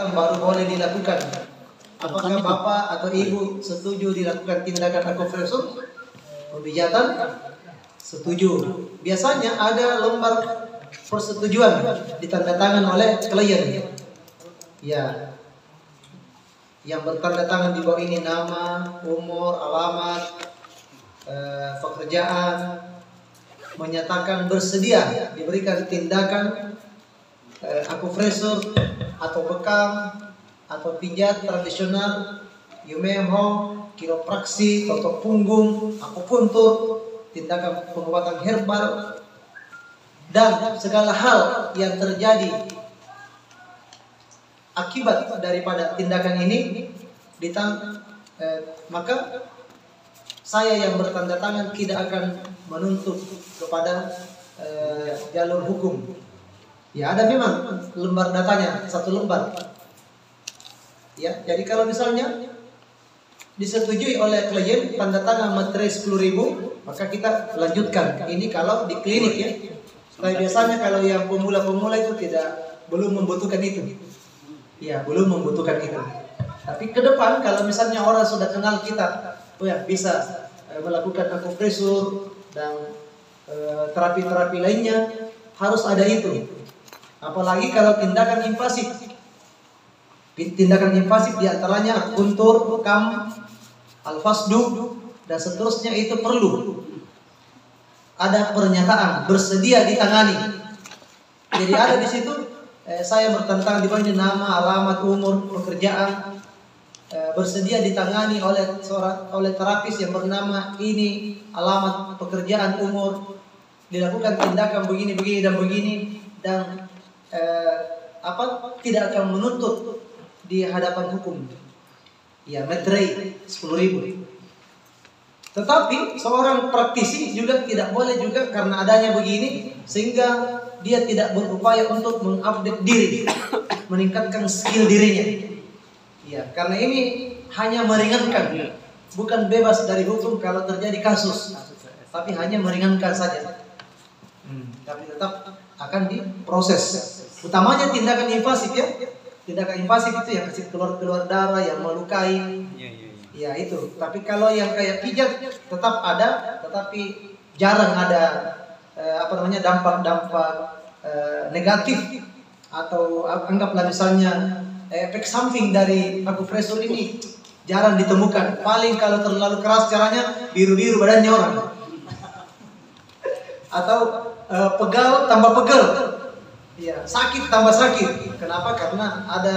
baru boleh dilakukan. Apakah Bapak atau Ibu setuju dilakukan tindakan akupresur? Pemijatan? Setuju. Biasanya ada lembar persetujuan ditandatangan oleh klien. Ya. Yang bertanda tangan di bawah ini nama, umur, alamat, pekerjaan, menyatakan bersedia diberikan tindakan akupresur atau bekam atau pijat tradisional, Yumemho, kiropraksi, totok punggung, akupuntur, tindakan pengobatan herbal, dan segala hal yang terjadi akibat daripada tindakan ini, maka saya yang bertanda tangan tidak akan menuntut kepada jalur hukum. Ya, ada memang lembar datanya, satu lembar. Ya, jadi kalau misalnya disetujui oleh klien tanda tangan materai 10.000, maka kita lanjutkan. Ini kalau di klinik ya. Tapi biasanya kalau yang pemula-pemula itu belum membutuhkan itu. Ya, belum membutuhkan itu. Tapi ke depan kalau misalnya orang sudah kenal kita, oh ya bisa melakukan akupresur dan terapi-terapi lainnya, harus ada itu. Apalagi kalau tindakan invasif. Tindakan invasif diantaranya akupuntur, bekam, alfasdu, dan seterusnya itu perlu ada pernyataan bersedia ditangani. Jadi ada di situ saya bertentang di bawah ini nama, alamat, umur, pekerjaan, bersedia ditangani oleh terapis yang bernama ini, alamat, pekerjaan, umur, dilakukan tindakan begini dan begini, dan tidak akan menuntut di hadapan hukum. Ya, materai 10.000. Tetapi seorang praktisi juga tidak boleh juga karena adanya begini sehingga dia tidak berupaya untuk mengupdate diri, meningkatkan skill dirinya. Ya, karena ini hanya meringankan, bukan bebas dari hukum kalau terjadi kasus, tapi hanya meringankan saja. Tapi tetap akan diproses. Utamanya tindakan invasif ya. Tindakan invasif itu yang kasih keluar darah, yang melukai. Ya itu. Tapi kalau yang kayak pijat tetap ada, tetapi jarang ada dampak-dampak negatif atau anggaplah misalnya efek samping dari akupresur ini jarang ditemukan. Paling kalau terlalu keras caranya biru-biru badannya orang. Atau pegal tambah pegal. Ya, sakit tambah sakit. Kenapa? Karena ada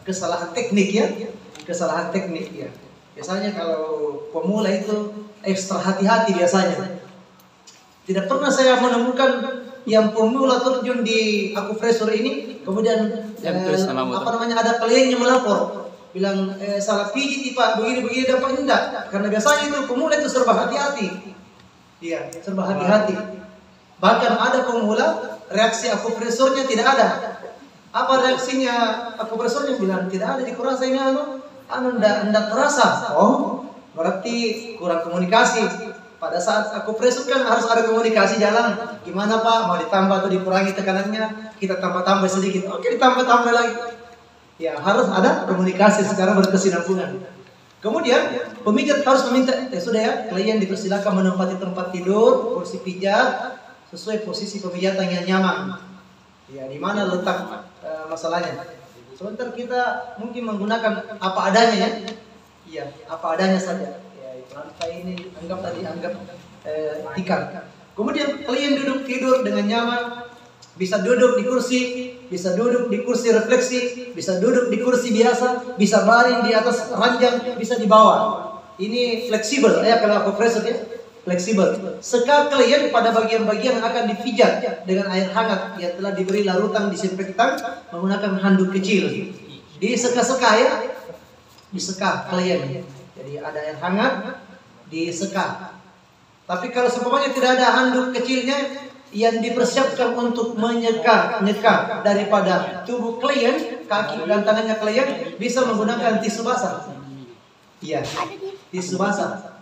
kesalahan teknik ya. Kesalahan teknik ya. Biasanya kalau pemula itu ekstra hati-hati biasanya. Tidak pernah saya menemukan yang pemula terjun di akupresur ini kemudian ada kliennya melapor bilang salah pijit Pak begini dapat enggak, karena biasanya itu pemula itu serba hati-hati. Iya, serba hati-hati. Bahkan ada pemula reaksi akupresurnya tidak ada. Apa reaksinya akupresurnya? Bilang tidak ada, dikurasa ini enggak terasa. Oh, berarti kurang komunikasi. Pada saat akupresur kan harus ada komunikasi jalan. Gimana Pak? Mau ditambah atau dikurangi tekanannya? Kita tambah sedikit. Oke, ditambah lagi. Ya, harus ada komunikasi secara berkesinambungan. Kemudian pemijat harus meminta, sudah ya, klien dipersilakan menempati tempat tidur, kursi pijat sesuai posisi pemijatan yang nyaman. Ya, di mana letak masalahnya? Sebentar kita mungkin menggunakan apa adanya ya. Iya, apa adanya saja. Ya, lantai ini anggap tikar. Kemudian klien duduk tidur dengan nyaman, bisa duduk di kursi, bisa duduk di kursi refleksi, bisa duduk di kursi biasa, bisa baring di atas ranjang, bisa di bawah. Ini fleksibel ya, kalau akupresur ya, fleksibel. Sekal klien pada bagian-bagian akan dipijat dengan air hangat yang telah diberi larutan disinfektan menggunakan handuk kecil. Diseka-seka ya, diseka klien. Jadi ada air hangat, diseka. Tapi kalau seumpamanya tidak ada handuk kecilnya yang dipersiapkan untuk nyeka daripada tubuh klien, kaki dan tangannya klien, bisa menggunakan tisu basah. Iya, tisu basah.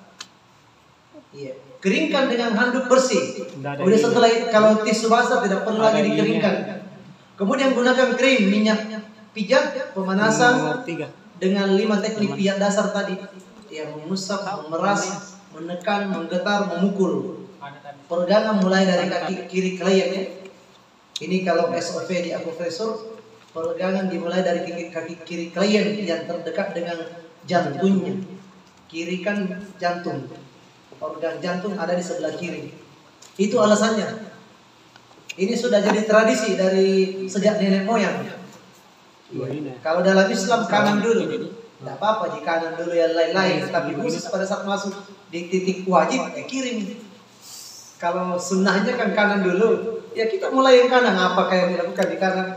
Iya, keringkan dengan handuk bersih. Kemudian setelah itu kalau tisu basah tidak perlu lagi dikeringkan. Kemudian gunakan krim minyak pijat, pemanasan dengan 5 teknik pijat dasar tadi, yang mengusap, memeras, menekan, menggetar, memukul. Peregangan mulai dari kaki kiri klien ya. Ini kalau SOV di akupresur, peregangan dimulai dari kaki kiri klien yang terdekat dengan jantungnya. Kiri kan jantung, organ jantung ada di sebelah kiri. Itu alasannya. Ini sudah jadi tradisi dari sejak nenek moyang. Kalau dalam Islam kanan dulu, tidak apa-apa jika kanan dulu yang lain-lain, tapi khusus pada saat masuk di titik wajib kiri. Kalau sunnahnya kan kanan dulu, ya kita mulai yang kanan. Apakah yang dilakukan di kanan?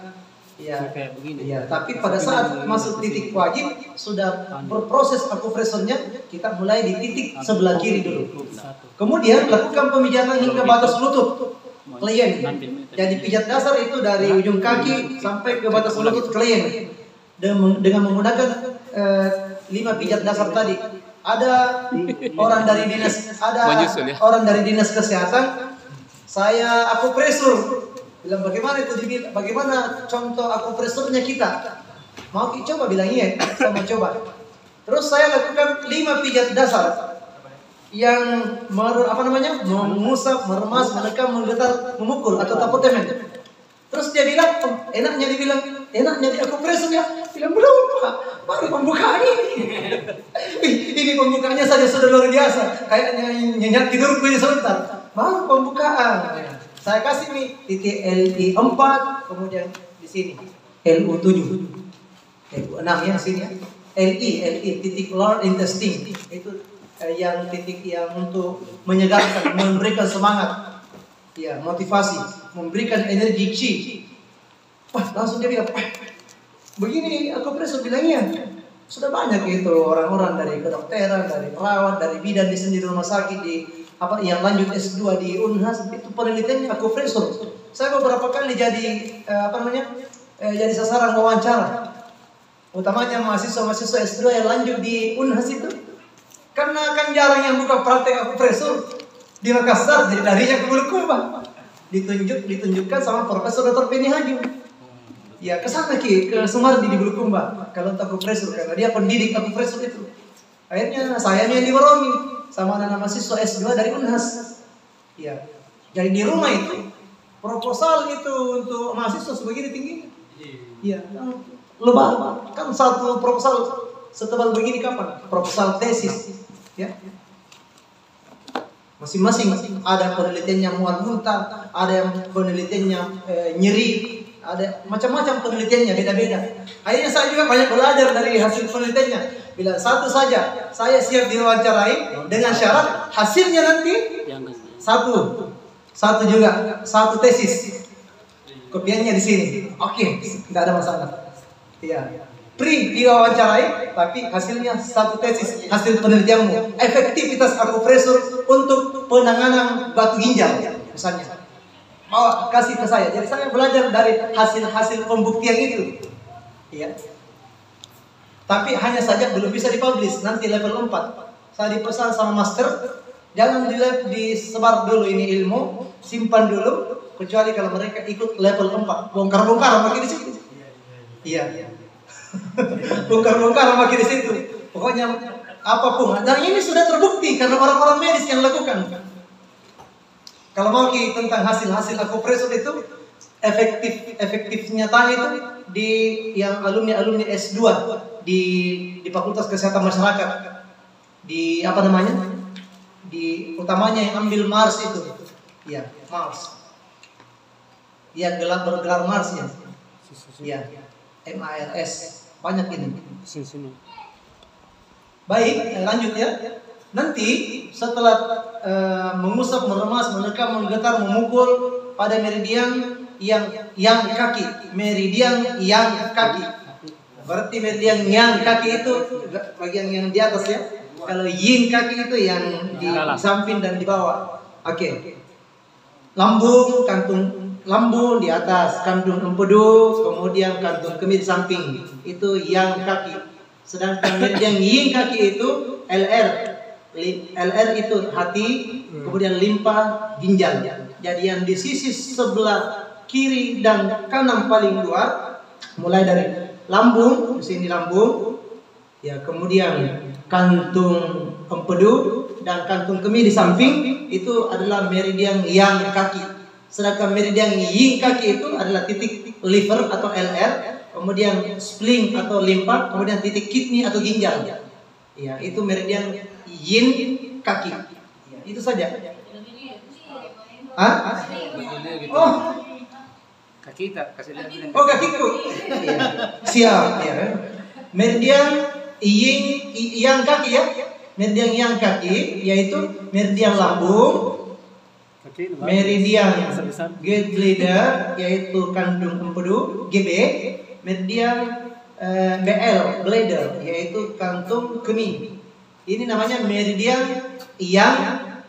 Ya, kayak begini. Ya, tapi pada saat masuk titik wajib sudah berproses akupresurnya, kita mulai di titik sebelah kiri dulu. Kemudian lakukan pemijatan hingga batas lutut klien. Jadi pijat dasar itu dari ujung kaki sampai ke batas lutut klien dengan menggunakan 5 pijat dasar tadi. Ada orang dari dinas kesehatan, saya akupresur. Bilang bagaimana itu dibilang, bagaimana contoh akupresurnya kita? Mau coba bilang iya, sama coba. Terus saya lakukan 5 pijat dasar yang mengusap, meremas, menekan, menggetar, memukul atau tapotemen. Terus dia bilang, enaknya di akupresur ya. Bilang belum Pak, baru pembukaan ini. Ini pembukaannya saja sudah luar biasa. Kayaknya nyenyak tidurku ini sebentar. Baru pembukaan. Saya kasih nih titik LI 4, kemudian di sini LU 7, LU 6 ya sini ya. LI titik lower intestine itu yang titik yang untuk menyegarkan, memberikan semangat, ya motivasi, memberikan energi chi. Wah langsung dia bilang, begini akupresur bilangnya sudah banyak itu orang-orang dari kedokteran, dari perawat, dari bidan di sini di rumah sakit di yang lanjut S2 di Unhas itu penelitiannya akupresur. Saya beberapa kali jadi jadi sasaran wawancara, utamanya mahasiswa S2 yang lanjut di Unhas itu, karena kan jarang yang buka praktek akupresur di Makassar, jadi larinya ke Bulukumba, ditunjukkan sama Profesor Dr. Beni Hajim. Ya kesana ke Sumardi di Bulukumba kalau untuk akupresur, karena dia pendidik akupresur itu. Akhirnya saya yang diborongi sama anak mahasiswa S2 dari Unhas. Ya, jadi di rumah itu proposal itu untuk mahasiswa sebegini tinggi. Iya, lebah kan satu proposal setebal begini kapan? Proposal tesis, ya. Masing-masing ada penelitiannya mual muntah, ada yang penelitiannya nyeri, ada macam-macam penelitiannya beda-beda. Akhirnya saya juga banyak belajar dari hasil penelitiannya. Bila satu saja saya siap diwawancarai dengan syarat hasilnya nanti satu juga satu tesis. Kopiannya di sini. Oke, tidak ada masalah. Iya. Diwawancarai tapi hasilnya satu tesis, hasil penelitianmu. Efektivitas akupresur untuk penanganan batu ginjal misalnya. Bawa kasih ke saya. Jadi saya belajar dari hasil pembuktian itu. Iya. Tapi hanya saja belum bisa dipublish, nanti level 4. Saya dipesan sama master, jangan disebar dulu ini ilmu, simpan dulu, kecuali kalau mereka ikut level 4. Bongkar-bongkar makin di situ. Iya. Bongkar-bongkar makin di situ. Pokoknya apapun. Dan ini sudah terbukti karena orang-orang medis yang lakukan. Kalau mau tentang hasil-hasil akupresur itu efektifnya tanya itu di yang alumni S2 di Fakultas Kesehatan Masyarakat di di utamanya yang ambil Mars itu ya Mars ya bergelar Mars ya MARS banyak ini. Baik lanjut ya. Nanti setelah mengusap, meremas, menekan, menggetar, memukul pada meridian yang kaki, meridian yang kaki. Berarti meridian yang kaki itu bagian yang di atas ya. Kalau yin kaki itu yang di samping dan di bawah. Oke. Lambung, kantung lambung di atas, kantung empedu, kemudian kantung kemih di samping. Itu yang kaki. Sedangkan meridian yin kaki itu LR itu hati, kemudian limpa, ginjal. Jadi yang di sisi sebelah kiri dan kanan paling luar, mulai dari lambung, di sini lambung. Ya, kemudian kantung empedu dan kantung kemih di samping itu adalah meridian yang kaki. Sedangkan meridian yin kaki itu adalah titik liver atau LR, kemudian spleen atau limpa, kemudian titik kidney atau ginjal. Ya, itu meridian yin kaki. Ya, itu saja. Hah? Oh, Kaki tak kasih lihat. oh kakiku. Ya. Siap ya. Meridian yang kaki ya. Meridian yang kaki yaitu meridian lambung, meridian gallbladder yaitu kandung empedu GB, meridian BL bladder yaitu kantung kemih. Ini namanya meridian yang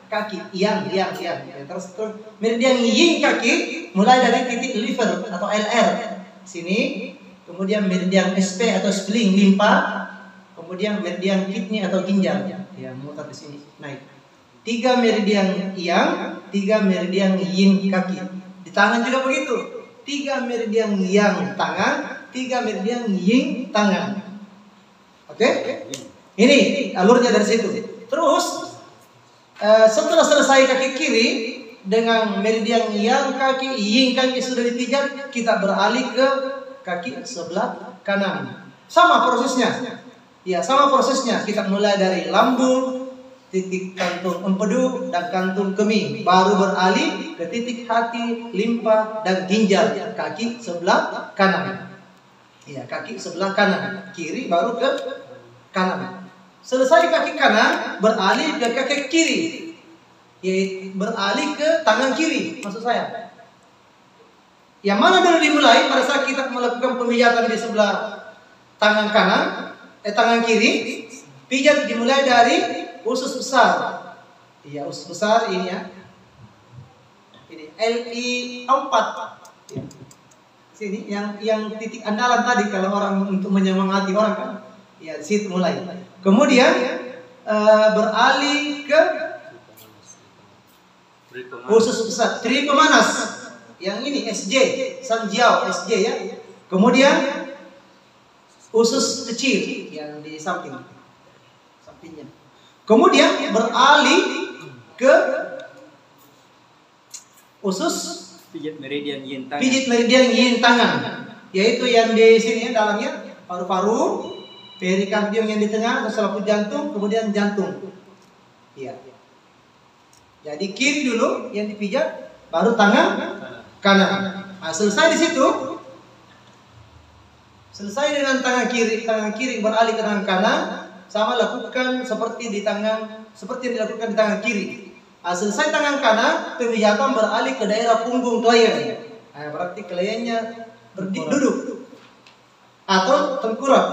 kaki, yang. Ya, terus meridian yin kaki mulai dari titik liver atau LR sini, kemudian meridian SP atau spleen limpa, kemudian meridian kidney atau ginjal. Ya, muter di sini naik. 3 meridian yang, 3 meridian yin kaki. Di tangan juga begitu. 3 meridian yang tangan, 3 meridian yin tangan. Oke? Ini alurnya dari situ. Terus setelah selesai kaki kiri dengan meridian yang kaki, yin kaki sudah dipijat, kita beralih ke kaki sebelah kanan. Sama prosesnya. Ya, sama prosesnya. Kita mulai dari lambung, titik kantung empedu dan kantung kemih, baru beralih ke titik hati, limpa dan ginjal, kaki sebelah kanan. Ya, kaki sebelah kanan, kiri baru ke kanan. Selesai kaki kanan, beralih ke kaki kiri, yaitu beralih ke tangan kiri, maksud saya. Yang mana dulu dimulai pada saat kita melakukan pemijatan di sebelah tangan kanan, tangan kiri, pijat dimulai dari usus besar. Iya, usus besar ini ya. Ini LI4. Ya. Sini yang titik andalan tadi kalau orang untuk menyemangati orang kan. Ya, di situ mulai. Kemudian beralih ke usus besar, tri pemanas. Yang ini SJ, Sanjiao SJ ya. Kemudian usus kecil yang di sampingnya. Kemudian beralih ke usus pijat meridian yin tangan. Pijit meridian yin tangan, yaitu yang di sini dalamnya paru-paru, perikardium yang di tengah, selaput jantung, kemudian jantung. Iya. Jadi kiri dulu yang dipijat, baru tangan kanan. Nah, selesai di situ. Selesai dengan tangan kiri beralih ke tangan kanan, sama lakukan seperti yang dilakukan di tangan kiri. Nah, selesai tangan kanan, pemijatan beralih ke daerah punggung klien. Nah, berarti kliennya duduk atau tengkurap.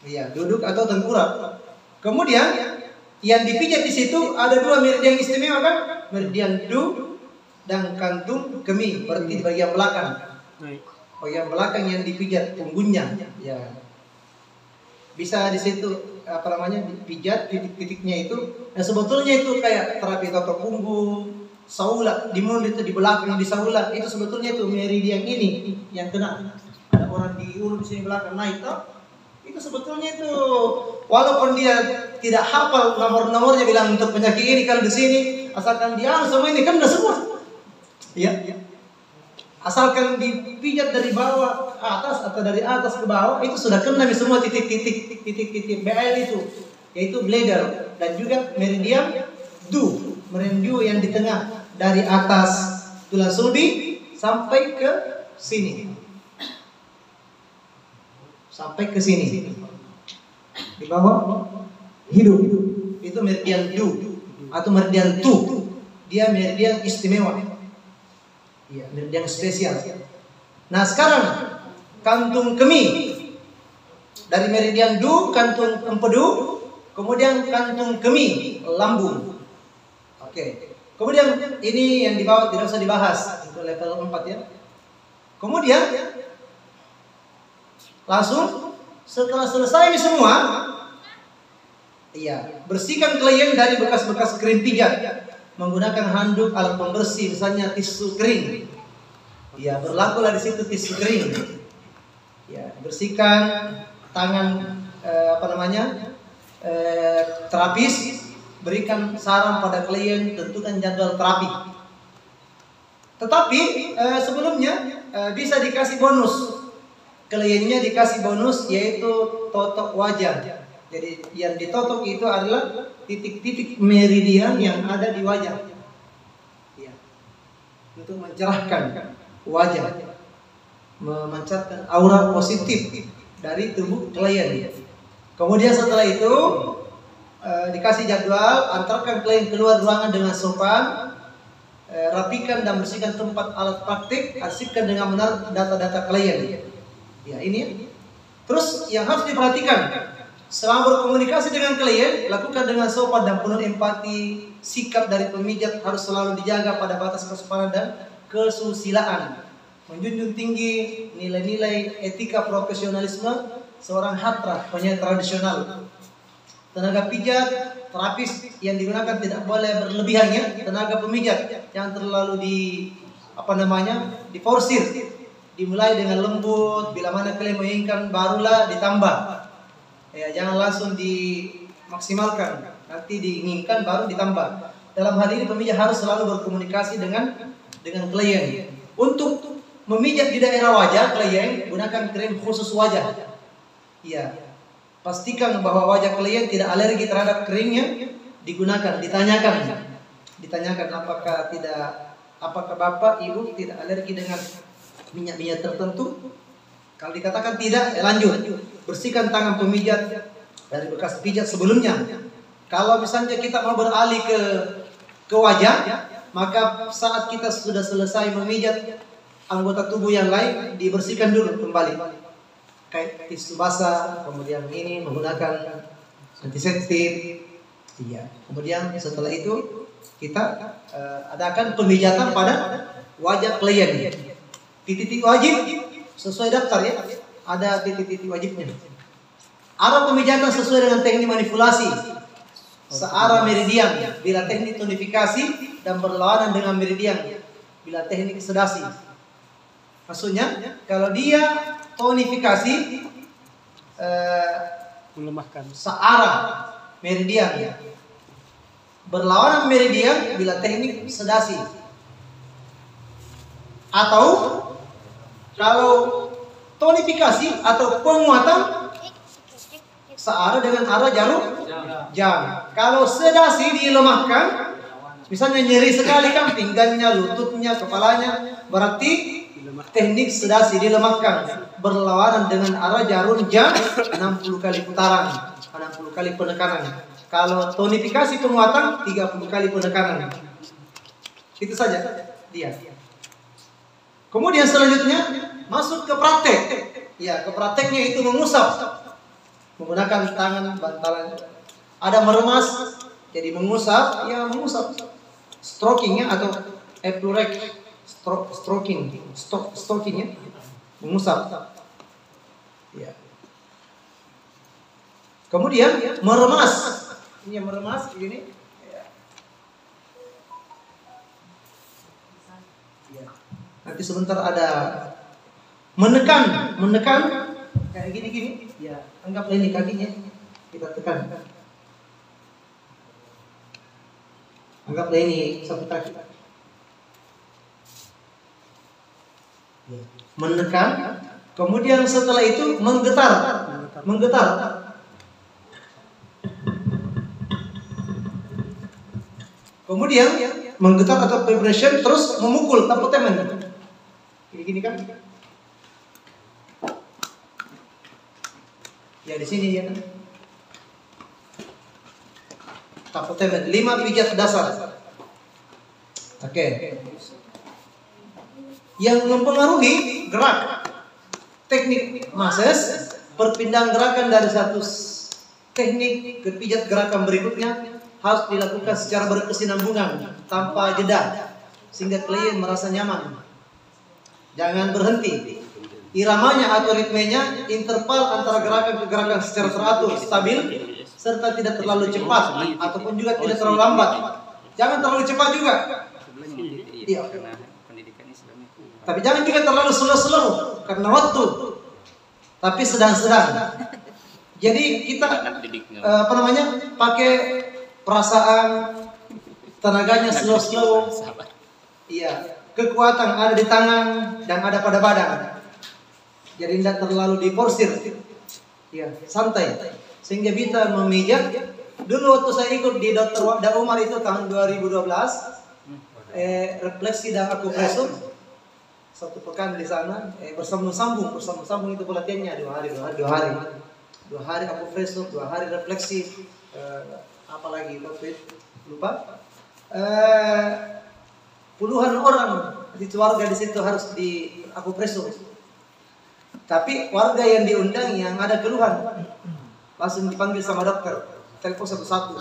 Iya, duduk atau tengkurap. Kemudian yang dipijat di situ ada 2 meridian istimewa kan? Meridian du dan kantung kemih, berarti di bagian belakang. Bagian belakang yang dipijat punggungnya. Ya. Bisa di situ dipijat titik-titiknya itu. Nah, sebetulnya itu kayak terapi toto punggung, saula di mulut itu di belakang di saula itu sebetulnya itu meridian ini yang kena. Ada orang diurut di sini belakang naik toh. Itu sebetulnya itu walaupun dia tidak hafal nomor-nomornya bilang untuk penyakit ini kalau di sini, asalkan dia semua ini kena semua. Ya. Asalkan dipijat dari bawah ke atas atau dari atas ke bawah, itu sudah kena semua titik-titik BL itu, yaitu bladder dan juga meridian du, meridian du yang di tengah dari atas tulang sulbi sampai ke sini, sampai ke sini di bawah hidung, itu meridian du atau meridian tu, dia meridian istimewa. Ya, meridian spesial. Nah, sekarang kantung kemih dari meridian du, kantung empedu, kemudian kantung kemih, lambung. Oke. Kemudian ini yang di bawah tidak usah dibahas untuk level 4 ya. Kemudian langsung setelah selesai ini semua, iya, bersihkan klien dari bekas-bekas krim pijat. Menggunakan handuk, alat pembersih, misalnya tisu kering. Ya, berlakulah di situ tisu kering. Ya, bersihkan tangan terapis, berikan saran pada klien, tentukan jadwal terapi. Tetapi sebelumnya bisa dikasih bonus. Kliennya dikasih bonus yaitu totok wajah. Jadi yang ditotok itu adalah titik-titik meridian yang ada di wajah. Ya. Untuk mencerahkan wajah, memancarkan aura positif dari tubuh klien. Kemudian setelah itu dikasih jadwal, antarkan klien keluar ruangan dengan sopan, rapikan dan bersihkan tempat alat praktik, arsipkan dengan benar data-data klien. Ya ini. Terus yang harus diperhatikan, selama berkomunikasi dengan klien, lakukan dengan sopan dan penuh empati. Sikap dari pemijat harus selalu dijaga pada batas kesopanan dan kesusilaan. Menjunjung tinggi nilai-nilai etika profesionalisme seorang hatra, penyanyi tradisional. Tenaga pijat, terapis yang digunakan tidak boleh berlebihan ya. Tenaga pemijat yang terlalu diforsir. Dimulai dengan lembut, bila mana klien menginginkan barulah ditambah. Ya, jangan langsung dimaksimalkan. Nanti diinginkan baru ditambah. Dalam hal ini pemijat harus selalu berkomunikasi dengan klien. Untuk memijat di daerah wajah klien, gunakan krim khusus wajah. Iya, pastikan bahwa wajah klien tidak alergi terhadap krimnya digunakan. Ditanyakan apakah bapak ibu tidak alergi dengan minyak-minyak tertentu. Kalau dikatakan tidak, lanjut. Bersihkan tangan pemijat dari bekas pijat sebelumnya. Kalau misalnya kita mau beralih ke wajah, maka saat kita sudah selesai memijat anggota tubuh yang lain, dibersihkan dulu kembali. Kayak tisu basah, kemudian ini menggunakan antiseptik. Iya. Kemudian setelah itu kita adakan pemijatan pada wajah klien. Titik-titik wajib sesuai daftar ya. Ada titik-titik wajibnya. Arah pemijatan sesuai dengan teknik manipulasi. Searah meridian bila teknik tonifikasi dan berlawanan dengan meridian bila teknik sedasi. Maksudnya kalau dia tonifikasi melemahkan searah meridian, berlawanan meridian bila teknik sedasi. Atau kalau tonifikasi atau penguatan searah dengan arah jarum jam. Kalau sedasi dilemahkan, misalnya nyeri sekali kan pinggangnya, lututnya, kepalanya, berarti teknik sedasi dilemahkan berlawanan dengan arah jarum jam 60 kali putaran, 60 kali penekanan. Kalau tonifikasi penguatan 30 kali penekanan. Itu saja dia. Kemudian selanjutnya masuk ke praktek. Ya, ke prakteknya itu mengusap menggunakan tangan bantalan. Ada meremas, jadi mengusap, ya mengusap. Strokingnya atau epurek. Strokingnya mengusap. Ya. Kemudian meremas. Ini meremas begini. Ya. Ya. Nanti sebentar ada menekan kayak gini. Ya, anggaplah ini kakinya kita tekan. Anggaplah ini satu kaki. Menekan, kemudian setelah itu menggetar. Kemudian menggetar atau vibration, terus memukul tapotemen. Gini kan? Ya di sini ya. Tapotemen 5 pijat dasar. Oke. Yang mempengaruhi gerak teknik masses, perpindahan gerakan dari satu teknik ke pijat gerakan berikutnya harus dilakukan secara berkesinambungan tanpa jeda sehingga klien merasa nyaman. Jangan berhenti. Iramanya atau ritmenya interval antara gerakan ke gerakan secara teratur, stabil, serta tidak terlalu cepat ataupun juga tidak terlalu lambat. Jangan terlalu cepat juga. Iya. Tapi jangan juga terlalu slow karena waktu. tapi sedang-sedang. Jadi kita pakai perasaan, tenaganya slow. Iya, kekuatan ada di tangan dan ada pada badan. Jadi tidak terlalu diporsir. Iya, santai. Sehingga kita memijat. Dulu waktu saya ikut di Dr. Wada Umar itu tahun 2012, refleksi dan akupresur. 1 pekan di sana, bersambung itu pelatihannya 2 hari akupresur, 2 hari refleksi, apalagi waktu itu lupa. Puluhan orang di keluarga di situ harus di akupresur. Tapi warga yang diundang yang ada keluhan langsung dipanggil sama dokter, telepon satu-satu.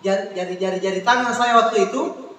Jadi jari tangan saya waktu itu